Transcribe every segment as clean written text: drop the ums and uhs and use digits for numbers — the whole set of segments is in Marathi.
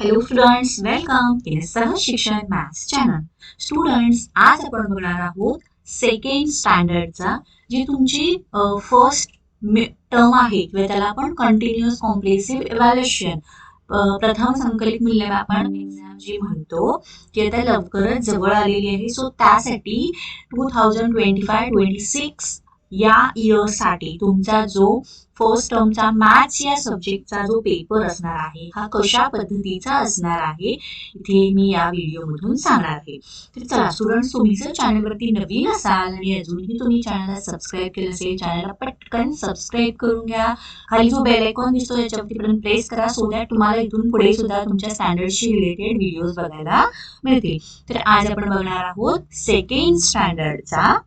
हॅलो स्टुडंट्स, वेलकम इन सहज शिक्षण मॅथ्स चॅनल. स्टुडंट्स, आज आपण बघणार आहोत सेकंड स्टँडर्डचा जी तुमची फर्स्ट टर्म आहे किंवा त्याला आपण कंटिन्युअस कॉम्प्रेसिव्ह इव्हॅल्युएशन प्रथम संकलित मूल्यमापन एक्झाम जी म्हणतो ती आता लवकरच जवळ आलेली आहे. सो त्यासाठी 2025-26 या इयरसाठी तुमचा जो फर्स्ट टर्मचा मॅथ्स या सब्जेक्टचा जो पेपर असणार आहे हा कशा पद्धतीचा असणार आहे इथे मी या व्हिडिओमधून सांगणार आहे. तर चला स्टुडंट्स, तुम्ही जर चॅनलवरती नवीन असाल आणि अजूनही तुम्ही चॅनलला सबस्क्राईब केलं असेल, चॅनलला पटकन सबस्क्राईब करून घ्या. खाली जो बेल आयकॉन दिसतो याच्यावरती पर्यंत प्रेस करा सो दॅट तुम्हाला इथून पुढे सुद्धा तुमच्या स्टँडर्डशी रिलेटेड व्हिडिओज बघायला मिळतील. तर आज आपण बघणार आहोत सेकंड स्टँडर्डचा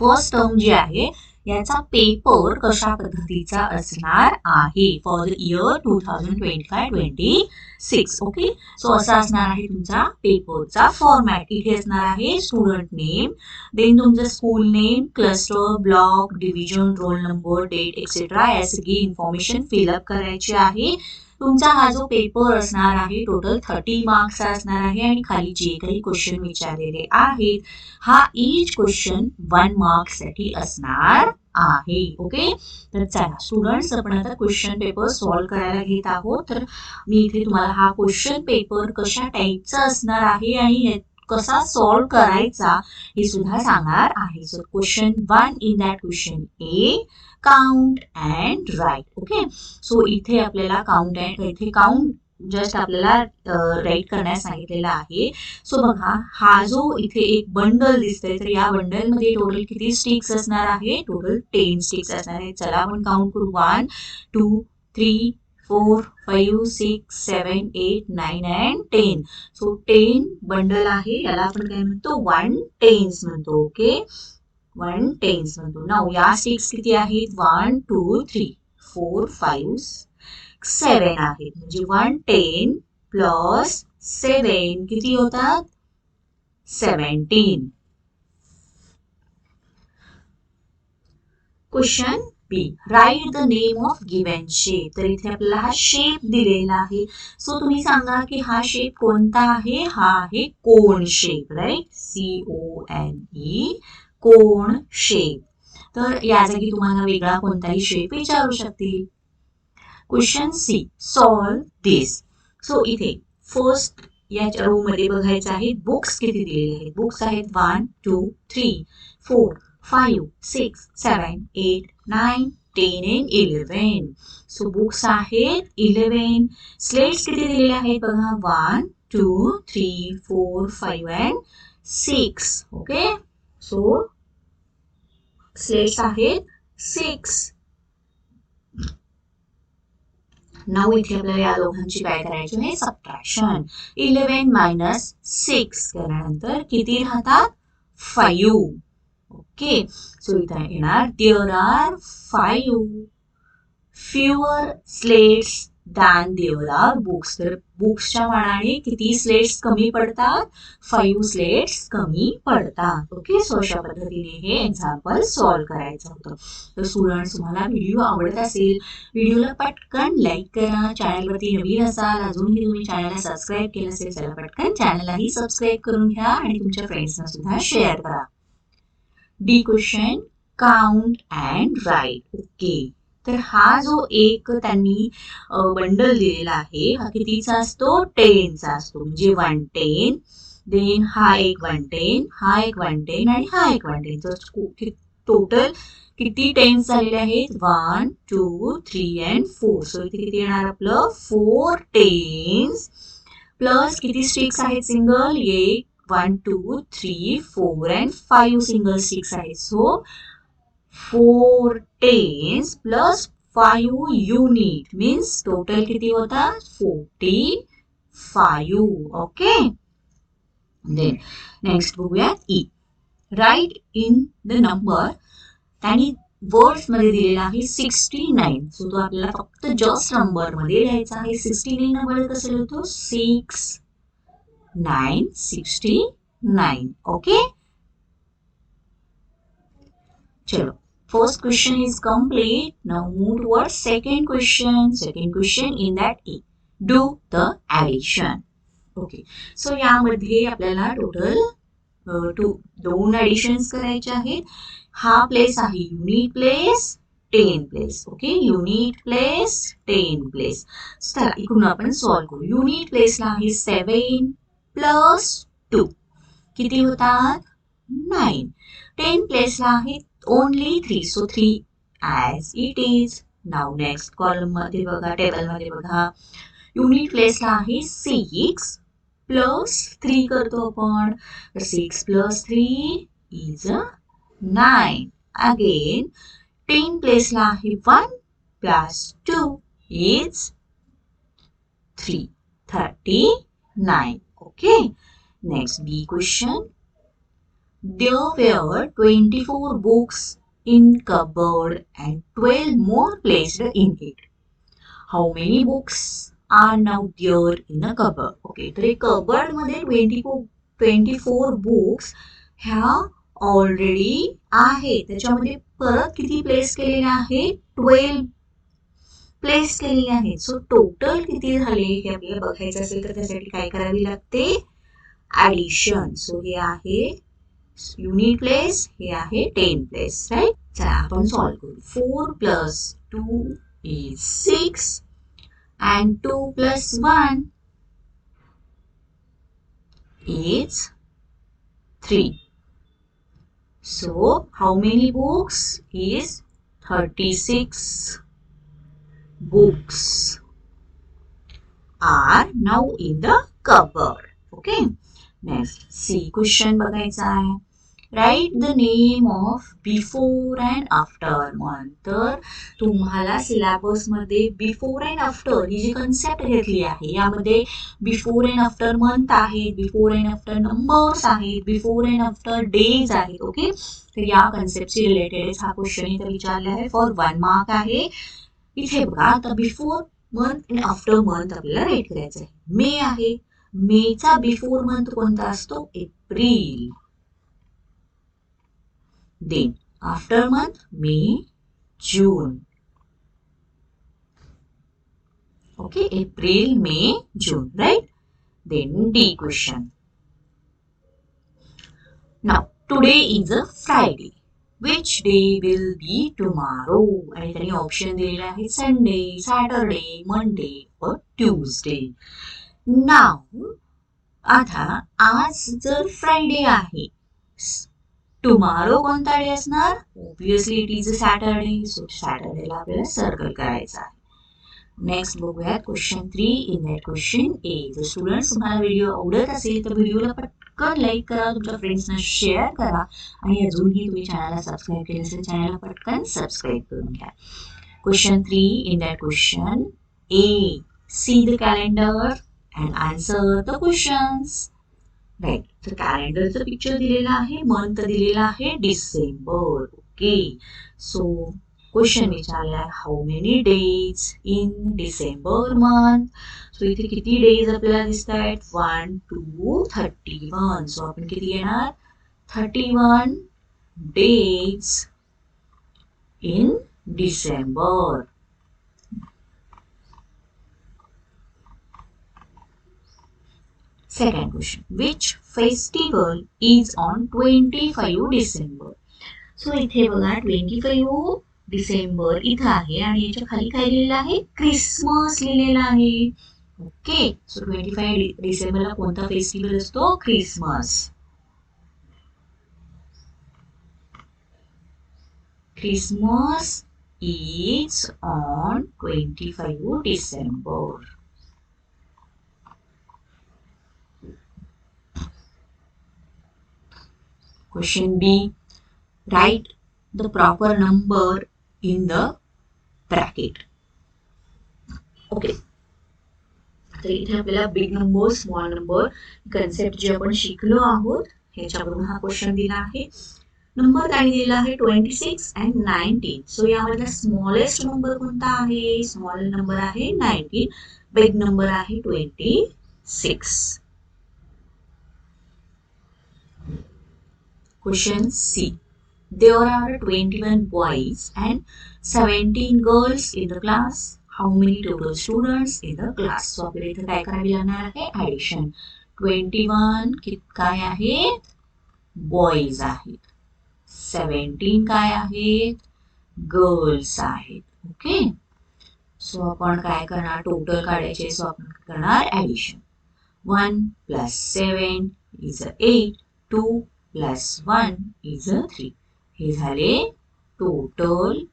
फर्स्ट टर्म जी आहे याचा पेपर कशा पद्धतीचा असणार आहे for the year 2025-26. Okay, so असा असणार आहे तुमचा पेपरचा फॉर्मॅट. इथे असणार आहे स्टुडंट नेम, देन तुमचं school name, cluster, block, division, roll number, date etcetera या सगळी इन्फॉर्मेशन फिलअप करायची आहे. तुमचा हा जो पेपर असणार आहे टोटल 30 मार्क्सचा असणार आहे आणि खाली जे काही क्वेश्चन विचारलेले आहेत हा ईच क्वेश्चन 1 मार्क साठी असणार आहे. ओके, तर चला स्टुडंट्स, आपण आता क्वेश्चन पेपर सॉल्व्ह करायला घेत आहोत. तर मी इथे तुम्हाला हा क्वेश्चन पेपर कशा टाईपचा असणार आहे आणि कसा सॉल्व्ह करायचा हे सुद्धा सांगणार आहे. So question 1, in that question A, count and write. Okay, so इथे आपल्याला काउंट अँड इथे काउंट जस्ट आपल्याला राईट करण्यास सांगितलेला आहे. सो बघा, हा जो इथे एक बंडल दिसतंय तर या बंडल मध्ये टोटल किती स्टिक्स असणार आहे? टोटल 10 स्टिक्स असणार आहे. चला आपण काउंट करू. 1 2 3 4 5 6 7 8 9 अँड 10. सो 10 बंडल आहे, याला आपण काय म्हणतो? 1 टेन्स म्हणतो. ओके, 1 टेन्स म्हणतो. नाउ या स्टिक्स किती आहेत? 1 2 3 4 5 7 आहेत. म्हणजे 1 10 प्लस 7 किती होतात? 17. Question B, write the name of given shape. तर इथे आपल्याला हा शेप दिलेला आहे. सो तुम्ही सांगा की हा शेप कोणता आहे? हा आहे cone shape, right? CONE, cone shape. तर या जागी तुम्हाला वेगळा कोणताही शेप विचारू शकतील. Question C, solve this. So इथे फर्स्ट या रो मध्ये बघायचं आहे बुक्स किती दिलेले आहेत. बुक्स आहेत 1 2 3 4 5 6 7 8 9 10 and 11. सो बुक्स आहेत 11. स्लेट्स किती दिलेले आहेत बघा, 1 2 3 4 5 and 6. ओके, सो स्लेट्स आहेत 6. नाउ इथे आपल्याला या दोघांची काय करायची आहे? सबट्रॅक्शन. 11 मायनस 6 केल्यानंतर किती राहतात? 5. ओके, सो इथे येणार there R 5 fewer slates than there are books. तर बुक्सच्या मानाने किती स्लेट्स कमी पडतात? 5 स्लेट्स कमी पडतात. ओके, सो अशा पद्धतीने हे एक्झाम्पल सॉल्व्ह करायचं होतं. तर स्टुडंट्स, तुम्हाला व्हिडिओ आवडत असेल, व्हिडिओला पटकन लाईक करा. चॅनलवरती नवीन असाल, अजूनही तुम्ही चॅनलला सबस्क्राईब केलं असेल, चला पटकन चॅनललाही सबस्क्राईब करून घ्या आणि तुमच्या फ्रेंड्सना सुद्धा शेअर करा. D question, count and write. Okay, तर हा जो एक त्यांनी बंडल दिलेला आहे हा कितीचा असतो? 10चा असतो. म्हणजे 1 10, देन हा एक 1 10, हा एक 1 10 आणि हा एक 1 10. तर टोटल किती टेन्स झालेले आहेत? 1 2 3 अँड 4. सो इथे किती येणार आपलं? 4 टेन्स प्लस किती स्टिक्स आहेत सिंगल? 1 2 3 4 अँड 5 सिंगल स्टिक्स आहेत. So 4 tens plus 5 unit means total किती होता? 45. ओके, then next बघूया E. Write in the number. आणि वर्ड्स मध्ये दिलेला आहे 69. सो तो आपल्याला फक्त जस्ट नंबर मध्ये लिहायचा आहे. 69 नंबर कसं लिहितो? 6 9 69. ओके, चलो. First question is complete. Now move towards second question. Second question in that A. Do the addition. Okay, so यामध्ये आपल्याला टोटल दोन ॲडिशन्स करायचे आहेत. हा प्लेस आहे unit place, 10 place. Okay, unit place 10 place. चला इकडून आपण सॉल्व्ह करू. युनिट प्लेसला आहे 7 प्लस 2 किती होतात 9. 10 प्लेसला आहे only 3, so 3 as it is. Now next column मध्ये बघा, टेबल मध्ये बघा. युनिट प्लेसला आहे 6 प्लस 3 करतो आपण, तर 6 प्लस 3 इज 9. अगेन 10 प्लेसला आहे 1 plus 2 is 3, 39. Okay, next B question. There were 24 books in cupboard and 12 more placed in it. How many books are now there in the cupboard? Okay, तर कबर्ड मध्ये 24 बुक्स ह्या ऑलरेडी आहे. त्याच्यामध्ये परत किती प्लेस केलेले आहे 12 प्लेस केलेले आहेत. सो टोटल किती झाले हे आपल्याला बघायचं असेल तर त्यासाठी काय करावी लागते ऍडिशन. सो हे आहे युनिट प्लेस, हे आहे 10 प्लेस, राईट. चला आपण सॉल्व्ह करू. 4 plus 2 is 6 and 2 plus 1 is 3. So how many books is 36 books are now in the cupboard. Okay, next C question बघायचा आहे. Write the name of before and after month. तर तुम्हाला सिलेबस मध्ये बिफोर अँड आफ्टर ही जी कन्सेप्ट घेतली आहे यामध्ये बिफोर अँड आफ्टर मंथ आहेत, बिफोर अँड आफ्टर नंबर्स आहेत, बिफोर अँड आफ्टर डेज आहेत. ओके, तर या कन्सेप्टशी रिलेटेड हा क्वेश्चन इथे विचारला आहे, फॉर 1 मार्क आहे. इथे बघा आता बिफोर मंथ आणि आफ्टर मंथ आपल्याला राईट करायचं आहे. मे आहे, मेचा बिफोर मंथ कोणता असतो April. Then after month May, June. Okay, April, May, June, right? Then D question. Now today is a Friday. Which day will be tomorrow? आणि त्यांनी ऑप्शन दिलेले आहे संडे, सॅटरडे, मंडे और ट्यूजडे. नाव आता आज जर फ्रायडे आहे, टुमारो कोणता डे असणार, obviously it is a Saturday. So सॅटरडेला आपल्याला सर्कल करायचा आहे. नेक्स्ट बघूयात question 3. In that question A. जर स्टुडंट्स तुम्हाला व्हिडिओ आवडत असेल तर व्हिडिओला पटकन लाईक करा, तुमच्या फ्रेंड्सना शेअर करा आणि अजूनही तुम्ही चॅनलला सबस्क्राईब केलं असेल चॅनलला पटकन सबस्क्राईब करून घ्या. Question 3. In that question A. See the calendar and answer the questions. Right, तर कॅलेंडरचं पिक्चर दिलेला आहे, मंथ दिलेला आहे डिसेंबर. ओके, सो क्वेश्चन विचारला आहे how many days in December month. So इथे किती डेज आपल्याला दिसत आहेत 1 2 31. सो आपण किती येणार 31 days in December. Second question. Which festival is on 25 December? So इथे बघा 25 डिसेंबर इथं आहे आणि याच्या खाली काय लिहिलेलं आहे क्रिसमस लिहिलेलं आहे. ओके, सो 25 डिसेंबरला कोणता फेस्टिवल असतो Christmas. Christmas is on 25 December. Question B. Write the proper number in the bracket. Okay. तर इथे आपल्याला big number, small number concept जे आपण शिकलो आहोत ह्याच्यावरून हा क्वेश्चन दिला आहे. नंबर काय दिलेला आहे 26 and 19. सो यामधला स्मॉलेस्ट नंबर कोणता आहे, स्मॉल नंबर आहे 19, बिग नंबर आहे 26. Question C. There are 21 boys and 17 girls in the class. How many total students in the class. So आपल्याला इथे काय करावी लागणार आहे, ऍडिशन. 21 काय आहे, बॉईज आहेत. 17 काय आहेत, गर्ल्स आहेत. ओके, सो आपण काय करणार, टोटल काढायचे. सो आपण करणार addition. 1 plus 7 is 8. 2 plus 1 is 3. हे झाले total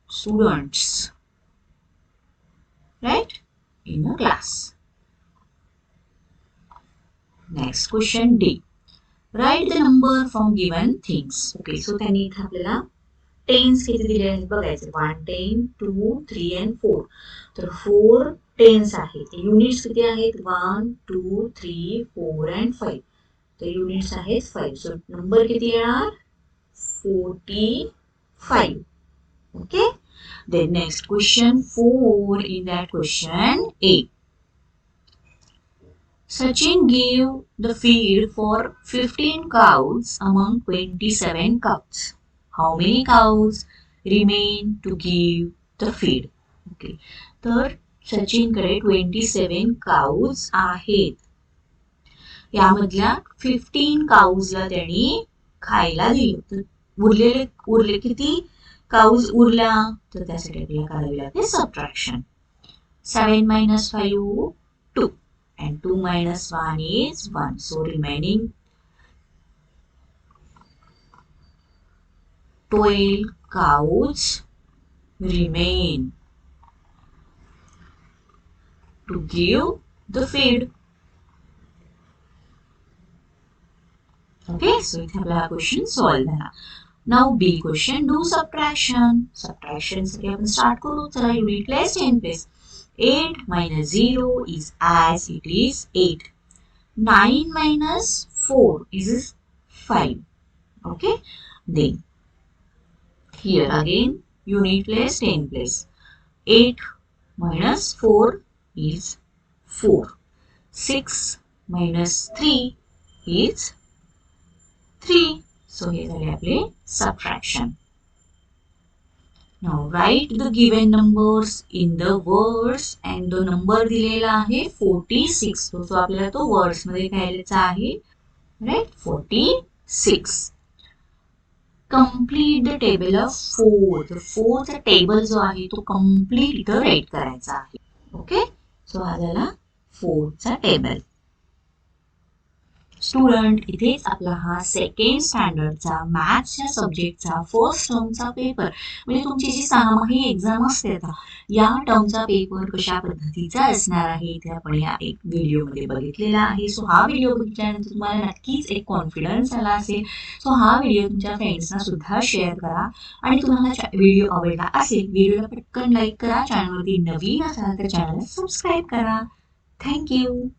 students, right, in a class. Next question D. Write the number from given things. Okay, so त्यांनी इथे आपल्याला टेन्स किती दिले आहेत बघायचे. 1 10 2 3 and 4. तर 4 टेन्स आहेत. युनिट्स किती आहेत, 1 2 3 4 and 5. तर युनिट्स आहेत 5. सो नंबर किती येणार, 45. Okay, then next question 4. In that question A, Sachin gave the feed for 15 cows among 27 cows. How many cows remain to give the feed? Okay, तर सचिन कडे 27 काउज आहेत. यामधल्या 15 काउजला त्यांनी खायला दिलं. तर उरले किती काउज उरल्या, तर त्यासाठी आपल्याला करावी लागते subtraction. 7 minus 5 2 and 2 minus 1 is 1. So remaining 12 cows remain to give the feed. Okay, so इथे आपला हा क्वेश्चन सॉल्व्ह झाला. Now B question, do subtraction. Subtraction साठी आपण स्टार्ट करू. चला, unit place 10 place. 8 minus 0 is as it is 8. 9 minus 4 is 5. Okay, then here again unit place 10 place. 8 minus 4 is 4. 6 minus 3 is 3. So हे झाले आपले subtraction. Now write the given numbers in the words and the number दिलेला आहे 46. तो आपल्याला तो words मध्ये घ्यायचा आहे, right, 46. Complete the table of 4. तर 4 चा टेबल जो आहे तो complete इथं राईट करायचा आहे. ओके, सो हा झाला 4 चा टेबल. स्टुडंट, इथेच आपला हा सेकंड स्टँडर्डचा मॅथ्सच्या सब्जेक्टचा फर्स्ट टर्मचा पेपर, म्हणजे तुमची जी 6माही एक्झाम असते आता, या टर्मचा पेपर कशा पद्धतीचा असणार आहे इथे आपण या एक व्हिडिओमध्ये बघितलेला आहे. सो हा व्हिडिओ बघितल्यानंतर तुम्हाला नक्कीच एक कॉन्फिडन्स आला असेल. सो हा व्हिडिओ तुमच्या फ्रेंड्सना सुद्धा शेअर करा. आणि तुम्हाला व्हिडिओ आवडला असेल, व्हिडिओला पटकन लाईक करा. चॅनलवरती नवीन असाल तर चॅनलला सबस्क्राईब करा. थँक्यू.